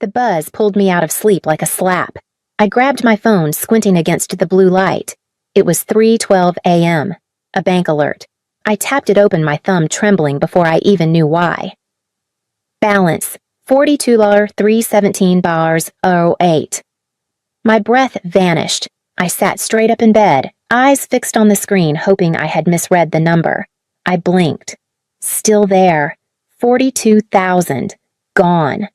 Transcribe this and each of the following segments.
The buzz pulled me out of sleep like a slap. I grabbed my phone, squinting against the blue light. It was 3:12 a.m. A bank alert. I tapped it open, my thumb trembling before I even knew why. Balance, $42,317.08. My breath vanished. I sat straight up in bed, eyes fixed on the screen, hoping I had misread the number. I blinked. Still there. 42,000. Gone.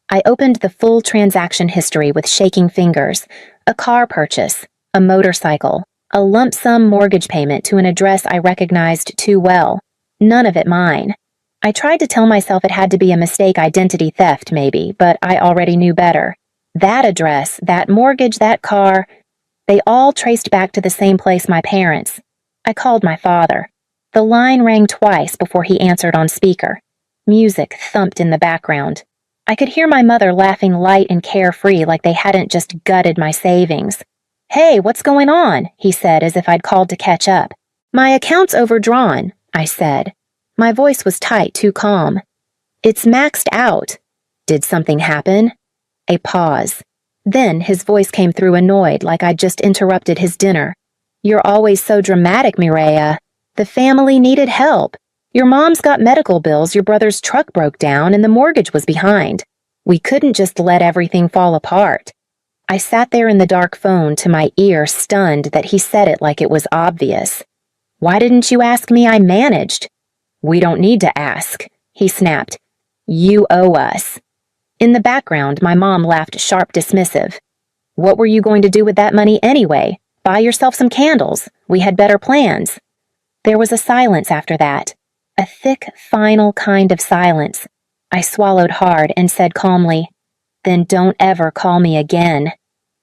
I opened the full transaction history with shaking fingers. A car purchase, a motorcycle, a lump sum mortgage payment to an address I recognized too well. None of it mine. I tried to tell myself it had to be a mistake, identity theft maybe, but I already knew better. That address, that mortgage, that car, they all traced back to the same place, my parents. I called my father. The line rang twice before he answered on speaker. Music thumped in the background. I could hear my mother laughing light and carefree like they hadn't just gutted my savings. "Hey, what's going on?" he said as if I'd called to catch up. "My account's overdrawn," I said. My voice was tight, too calm. "It's maxed out." "Did something happen?" A pause. Then his voice came through annoyed, like I'd just interrupted his dinner. "You're always so dramatic, Mireya. The family needed help. Your mom's got medical bills, your brother's truck broke down, and the mortgage was behind. We couldn't just let everything fall apart." I sat there in the dark phone, to my ear, stunned that he said it like it was obvious. "Why didn't you ask me? I managed." "We don't need to ask," he snapped. "You owe us." In the background, my mom laughed sharp, dismissive. "What were you going to do with that money anyway? Buy yourself some candles. We had better plans." There was a silence after that. A thick, final kind of silence. I swallowed hard and said calmly, "Then don't ever call me again."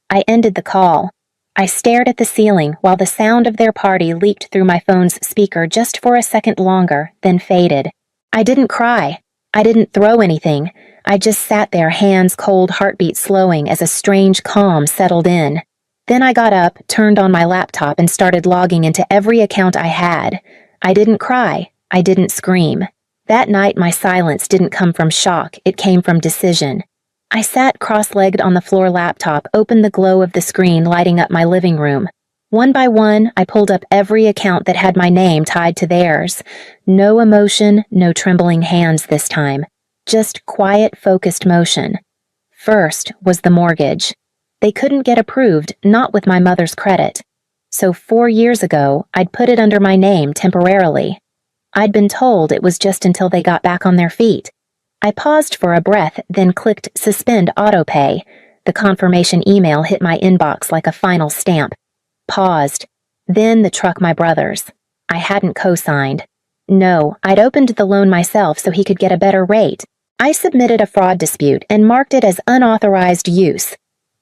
I ended the call. I stared at the ceiling while the sound of their party leaked through my phone's speaker just for a second longer, then faded. I didn't cry. I didn't throw anything. I just sat there, hands cold, heartbeat slowing as a strange calm settled in. Then I got up, turned on my laptop, and started logging into every account I had. I didn't cry. I didn't scream. That night, my silence didn't come from shock. It came from decision. I sat cross-legged on the floor, laptop, opened the glow of the screen lighting up my living room. One by one, I pulled up every account that had my name tied to theirs. No emotion, no trembling hands this time. Just quiet, focused motion. First was the mortgage. They couldn't get approved, not with my mother's credit. So 4 years ago, I'd put it under my name temporarily. I'd been told it was just until they got back on their feet. I paused for a breath, then clicked Suspend Autopay. The confirmation email hit my inbox like a final stamp. Paused. Then the truck, my brother's. I hadn't co-signed. No, I'd opened the loan myself so he could get a better rate. I submitted a fraud dispute and marked it as unauthorized use.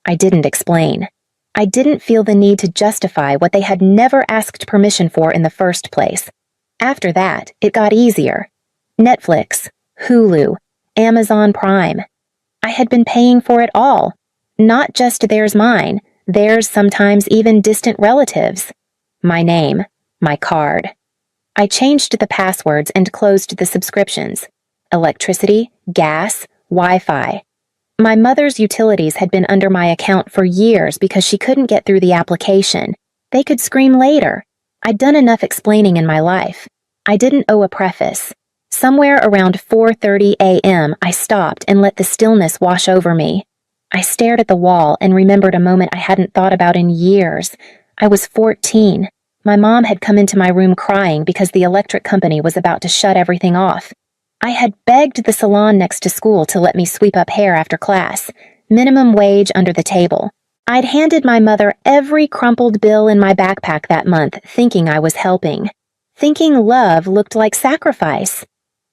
I didn't explain. I didn't feel the need to justify what they had never asked permission for in the first place. After that, it got easier. Netflix, Hulu, Amazon Prime. I had been paying for it all. Not just theirs, mine. Theirs, sometimes even distant relatives. My name, my card. I changed the passwords and closed the subscriptions. Electricity, gas, Wi-Fi. My mother's utilities had been under my account for years because she couldn't get through the application. They could scream later. I'd done enough explaining in my life. I didn't owe a preface. Somewhere around 4:30 a.m., I stopped and let the stillness wash over me. I stared at the wall and remembered a moment I hadn't thought about in years. I was 14. My mom had come into my room crying because the electric company was about to shut everything off. I had begged the salon next to school to let me sweep up hair after class, minimum wage under the table. I'd handed my mother every crumpled bill in my backpack that month, thinking I was helping. Thinking love looked like sacrifice.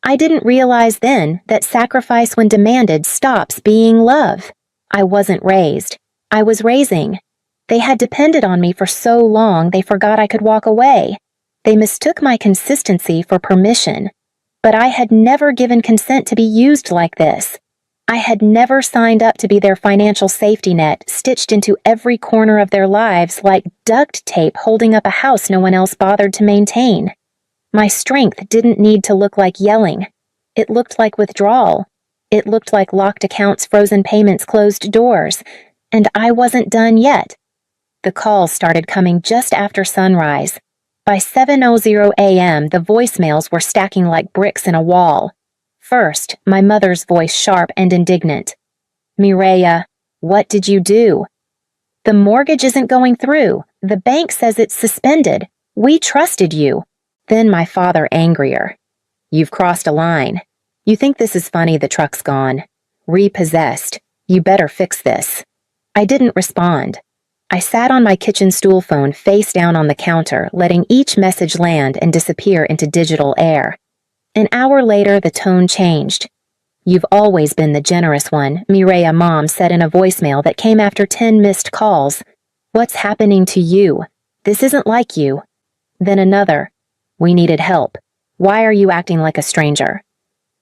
I didn't realize then that sacrifice when demanded stops being love. I wasn't raised. I was raising. They had depended on me for so long they forgot I could walk away. They mistook my consistency for permission. But I had never given consent to be used like this. I had never signed up to be their financial safety net, stitched into every corner of their lives like duct tape holding up a house no one else bothered to maintain. My strength didn't need to look like yelling. It looked like withdrawal. It looked like locked accounts, frozen payments, closed doors. And I wasn't done yet. The calls started coming just after sunrise. By 7:00 a.m., the voicemails were stacking like bricks in a wall. First, my mother's voice sharp and indignant. "Mireya, what did you do? The mortgage isn't going through. The bank says it's suspended. We trusted you." Then my father, angrier. "You've crossed a line. You think this is funny, the truck's gone. Repossessed. You better fix this." I didn't respond. I sat on my kitchen stool phone face down on the counter, letting each message land and disappear into digital air. An hour later, the tone changed. "You've always been the generous one," Mireya, Mom said in a voicemail that came after 10 missed calls. "What's happening to you? This isn't like you." Then another. "We needed help. Why are you acting like a stranger?"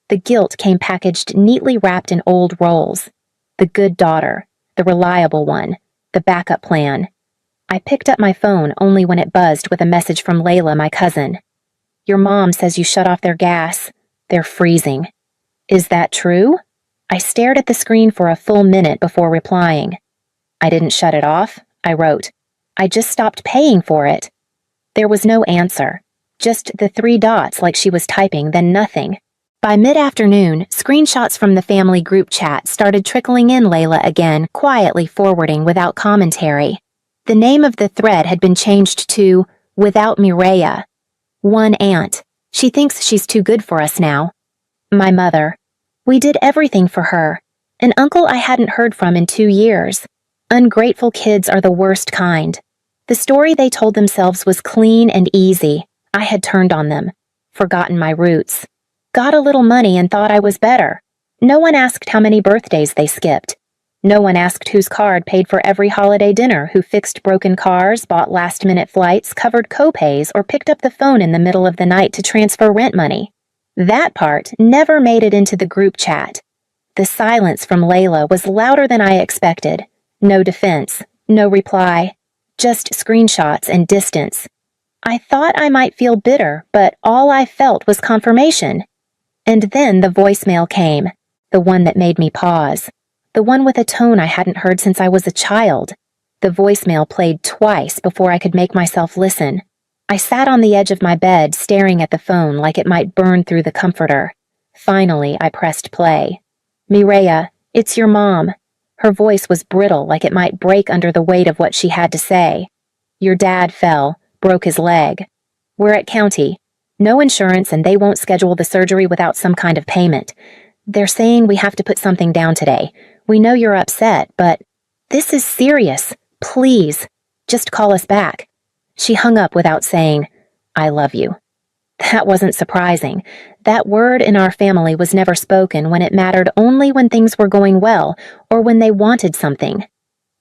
The guilt came packaged neatly wrapped in old roles. The good daughter, the reliable one, the backup plan. I picked up my phone only when it buzzed with a message from Layla, my cousin. "Your mom says you shut off their gas. They're freezing." "Is that true?" I stared at the screen for a full minute before replying. "I didn't shut it off," I wrote. "I just stopped paying for it." There was no answer. Just the 3 dots like she was typing, then nothing. By mid-afternoon, screenshots from the family group chat started trickling in, Layla again, quietly forwarding without commentary. The name of the thread had been changed to "Without Mireya." One aunt. "She thinks she's too good for us now." My mother. "We did everything for her." An uncle I hadn't heard from in 2 years. Ungrateful kids are the worst kind. The story they told themselves was clean and easy. I had turned on them. Forgotten my roots. Got a little money and thought I was better. No one asked how many birthdays they skipped. No one asked whose card paid for every holiday dinner, who fixed broken cars, bought last-minute flights, covered co-pays, or picked up the phone in the middle of the night to transfer rent money. That part never made it into the group chat. The silence from Layla was louder than I expected. No defense, no reply, just screenshots and distance. I thought I might feel bitter, but all I felt was confirmation. And then the voicemail came, the one that made me pause, the one with a tone I hadn't heard since I was a child. The voicemail played twice before I could make myself listen. I sat on the edge of my bed, staring at the phone like it might burn through the comforter. Finally, I pressed play. "Mireya, it's your mom." Her voice was brittle, like it might break under the weight of what she had to say. "Your dad fell, broke his leg. We're at county. No insurance, and they won't schedule the surgery without some kind of payment. They're saying we have to put something down today. We know you're upset, but this is serious. Please, just call us back." She hung up without saying, "I love you." That wasn't surprising. That word in our family was never spoken when it mattered, only when things were going well or when they wanted something.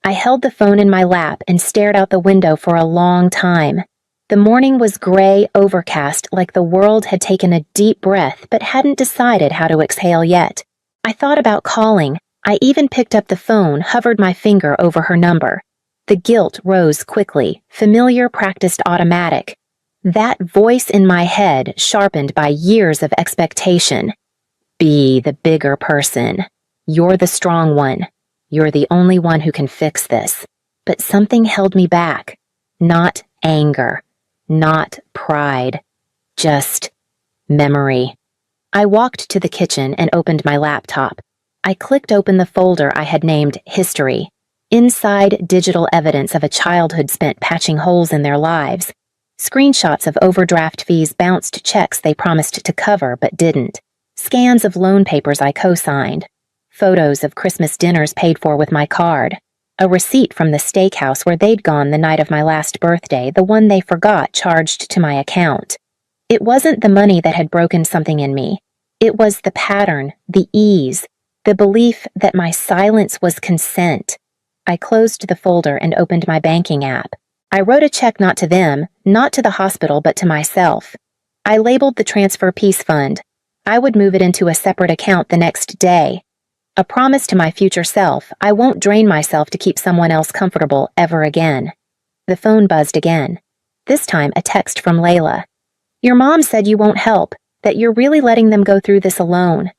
I held the phone in my lap and stared out the window for a long time. The morning was gray, overcast, like the world had taken a deep breath but hadn't decided how to exhale yet. I thought about calling. I even picked up the phone, hovered my finger over her number. The guilt rose quickly, familiar, practiced, automatic. That voice in my head, sharpened by years of expectation. "Be the bigger person. You're the strong one. You're the only one who can fix this." But something held me back. Not anger. Not pride. Just memory. I walked to the kitchen and opened my laptop. I clicked open the folder I had named History. Inside, digital evidence of a childhood spent patching holes in their lives. Screenshots of overdraft fees, bounced checks they promised to cover but didn't. Scans of loan papers I co-signed. Photos of Christmas dinners paid for with my card. A receipt from the steakhouse where they'd gone the night of my last birthday, the one they forgot charged to my account. It wasn't the money that had broken something in me. It was the pattern, the ease, the belief that my silence was consent. I closed the folder and opened my banking app. I wrote a check not to them, not to the hospital, but to myself. I labeled the transfer peace fund. I would move it into a separate account the next day. A promise to my future self, I won't drain myself to keep someone else comfortable ever again. The phone buzzed again. This time a text from Layla. "Your mom said you won't help, that you're really letting them go through this alone."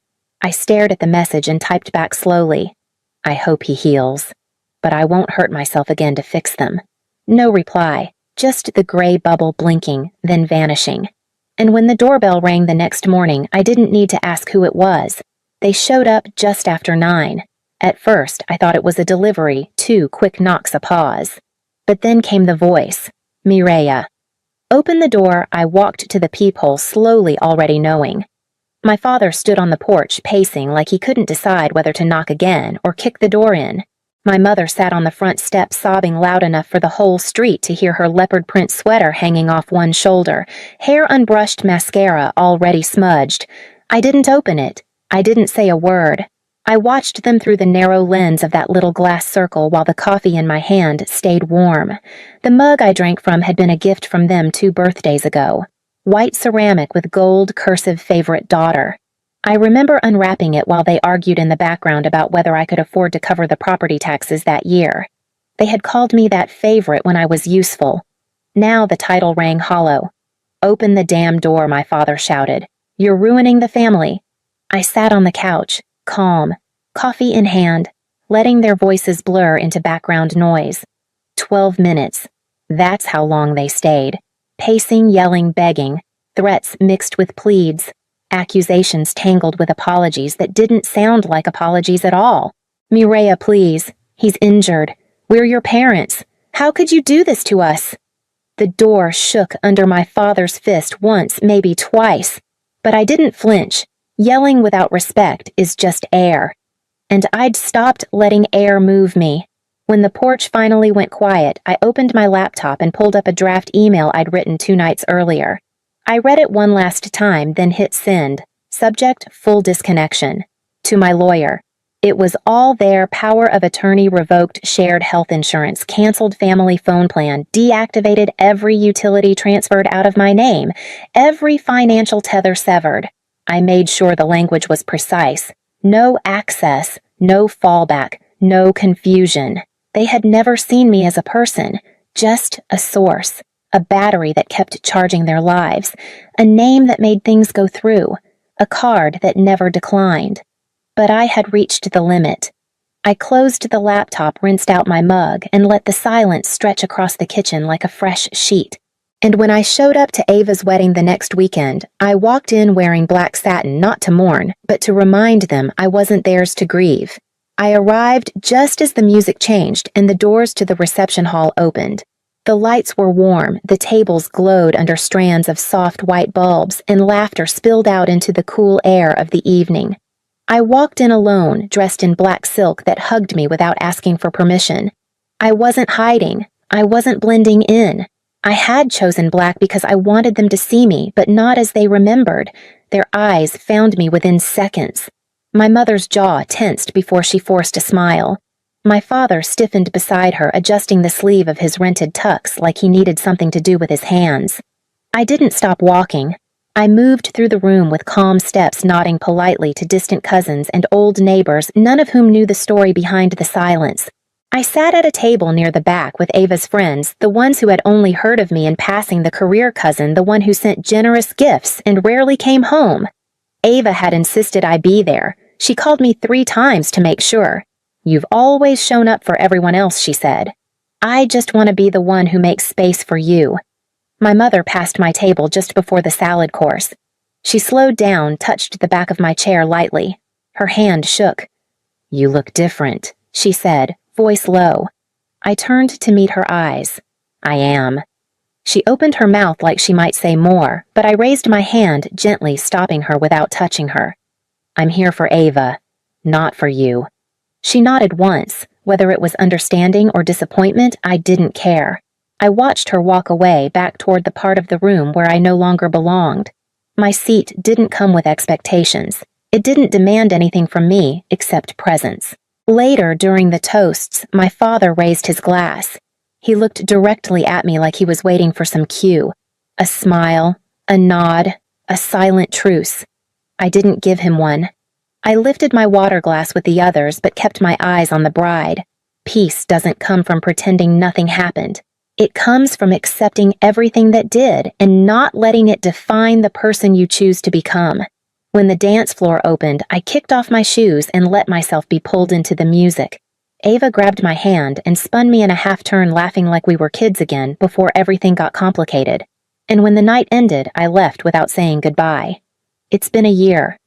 I stared at the message and typed back slowly. I hope he heals, but I won't hurt myself again to fix them. No reply, just the gray bubble blinking, then vanishing. And when the doorbell rang the next morning, I didn't need to ask who it was. They showed up just after 9. At first, I thought it was a delivery, 2 quick knocks a pause. But then came the voice, Mireya. Open the door, I walked to the peephole, slowly already knowing. My father stood on the porch, pacing like he couldn't decide whether to knock again or kick the door in. My mother sat on the front step sobbing loud enough for the whole street to hear her leopard print sweater hanging off one shoulder, hair unbrushed, mascara already smudged. I didn't open it. I didn't say a word. I watched them through the narrow lens of that little glass circle while the coffee in my hand stayed warm. The mug I drank from had been a gift from them 2 birthdays ago. White ceramic with gold cursive favorite daughter. I remember unwrapping it while they argued in the background about whether I could afford to cover the property taxes that year. They had called me that favorite when I was useful. Now the title rang hollow. Open the damn door, my father shouted. You're ruining the family. I sat on the couch, calm, coffee in hand, letting their voices blur into background noise. 12 minutes. That's how long they stayed. Pacing, yelling, begging, threats mixed with pleads, accusations tangled with apologies that didn't sound like apologies at all. Mireya, please. He's injured. We're your parents. How could you do this to us? The door shook under my father's fist once, maybe twice. But I didn't flinch. Yelling without respect is just air. And I'd stopped letting air move me. When the porch finally went quiet, I opened my laptop and pulled up a draft email I'd written 2 nights earlier. I read it one last time, then hit send. Subject, full disconnection. To my lawyer. It was all there: power of attorney revoked, shared health insurance, canceled family phone plan, deactivated, every utility transferred out of my name, every financial tether severed. I made sure the language was precise. No access, no fallback, no confusion. They had never seen me as a person, just a source, a battery that kept charging their lives, a name that made things go through, a card that never declined. But I had reached the limit. I closed the laptop, rinsed out my mug, and let the silence stretch across the kitchen like a fresh sheet. And when I showed up to Ava's wedding the next weekend, I walked in wearing black satin, not to mourn, but to remind them I wasn't theirs to grieve. I arrived just as the music changed and the doors to the reception hall opened. The lights were warm, the tables glowed under strands of soft white bulbs, and laughter spilled out into the cool air of the evening. I walked in alone, dressed in black silk that hugged me without asking for permission. I wasn't hiding. I wasn't blending in. I had chosen black because I wanted them to see me, but not as they remembered. Their eyes found me within seconds. My mother's jaw tensed before she forced a smile. My father stiffened beside her, adjusting the sleeve of his rented tux like he needed something to do with his hands. I didn't stop walking. I moved through the room with calm steps, nodding politely to distant cousins and old neighbors, none of whom knew the story behind the silence. I sat at a table near the back with Ava's friends, the ones who had only heard of me in passing, the career cousin, the one who sent generous gifts and rarely came home. Ava had insisted I be there. She called me 3 times to make sure. You've always shown up for everyone else, she said. I just want to be the one who makes space for you. My mother passed my table just before the salad course. She slowed down, touched the back of my chair lightly. Her hand shook. You look different, she said, voice low. I turned to meet her eyes. I am. She opened her mouth like she might say more, but I raised my hand, gently stopping her without touching her. I'm here for Ava, not for you. She nodded once. Whether it was understanding or disappointment, I didn't care. I watched her walk away, back toward the part of the room where I no longer belonged. My seat didn't come with expectations. It didn't demand anything from me except presence. Later, during the toasts, my father raised his glass. He looked directly at me like he was waiting for some cue. A smile, a nod, a silent truce. I didn't give him one. I lifted my water glass with the others, but kept my eyes on the bride. Peace doesn't come from pretending nothing happened. It comes from accepting everything that did and not letting it define the person you choose to become. When the dance floor opened, I kicked off my shoes and let myself be pulled into the music. Ava grabbed my hand and spun me in a half-turn, laughing like we were kids again before everything got complicated. And when the night ended, I left without saying goodbye. It's been a year.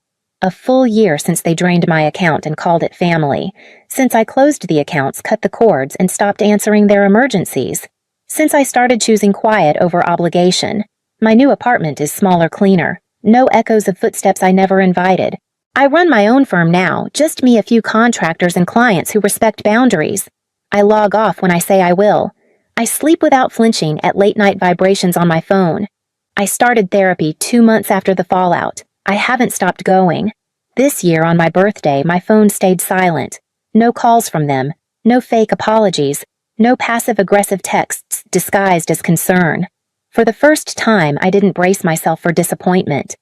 A full year since they drained my account and called it family. Since I closed the accounts, cut the cords, and stopped answering their emergencies. Since I started choosing quiet over obligation. My new apartment is smaller, cleaner. No echoes of footsteps I never invited. I run my own firm now, just me, a few contractors and clients who respect boundaries. I log off when I say I will. I sleep without flinching at late-night vibrations on my phone. I started therapy 2 months after the fallout. I haven't stopped going. This year, on my birthday, my phone stayed silent. No calls from them. No fake apologies. No passive-aggressive texts disguised as concern. For the first time, I didn't brace myself for disappointment.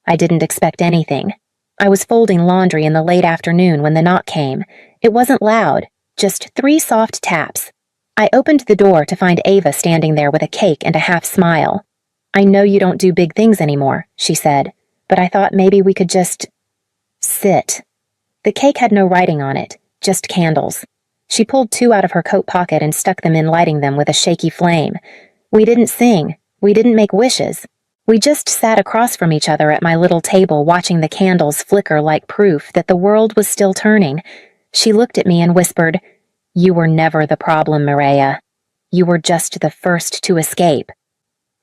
I didn't expect anything. I was folding laundry in the late afternoon when the knock came. It wasn't loud, just 3 soft taps. I opened the door to find Ava standing there with a cake and a half smile. "I know you don't do big things anymore," she said, "but I thought maybe we could just sit." The cake had no writing on it, just candles. She pulled 2 out of her coat pocket and stuck them in, lighting them with a shaky flame. We didn't sing. We didn't make wishes. We just sat across from each other at my little table, watching the candles flicker like proof that the world was still turning. She looked at me and whispered, "You were never the problem, Mireya. You were just the first to escape."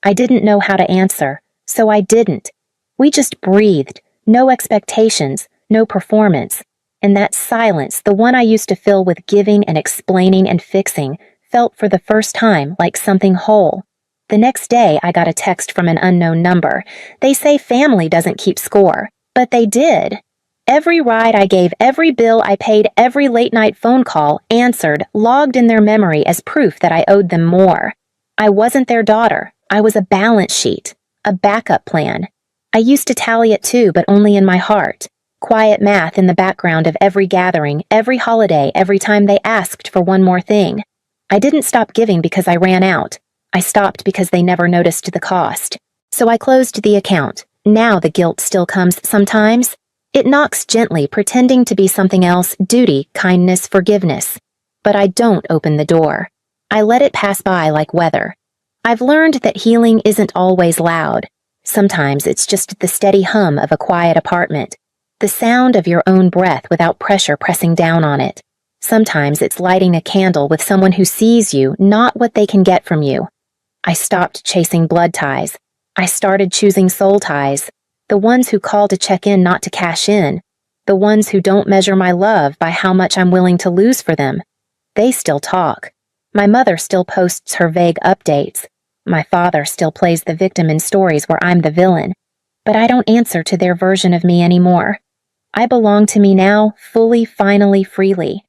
I didn't know how to answer, so I didn't. We just breathed, no expectations, no performance. And that silence, the one I used to fill with giving and explaining and fixing, felt for the first time like something whole. The next day, I got a text from an unknown number. They say family doesn't keep score, but they did. Every ride I gave, every bill I paid, every late-night phone call answered, logged in their memory as proof that I owed them more. I wasn't their daughter. I was a balance sheet, a backup plan. I used to tally it too, but only in my heart. Quiet math in the background of every gathering, every holiday, every time they asked for one more thing. I didn't stop giving because I ran out. I stopped because they never noticed the cost. So I closed the account. Now the guilt still comes sometimes. It knocks gently, pretending to be something else: duty, kindness, forgiveness. But I don't open the door. I let it pass by like weather. I've learned that healing isn't always loud. Sometimes it's just the steady hum of a quiet apartment. The sound of your own breath without pressure pressing down on it. Sometimes it's lighting a candle with someone who sees you, not what they can get from you. I stopped chasing blood ties. I started choosing soul ties. The ones who call to check in, not to cash in. The ones who don't measure my love by how much I'm willing to lose for them. They still talk. My mother still posts her vague updates. My father still plays the victim in stories where I'm the villain. But I don't answer to their version of me anymore. I belong to me now, fully, finally, freely.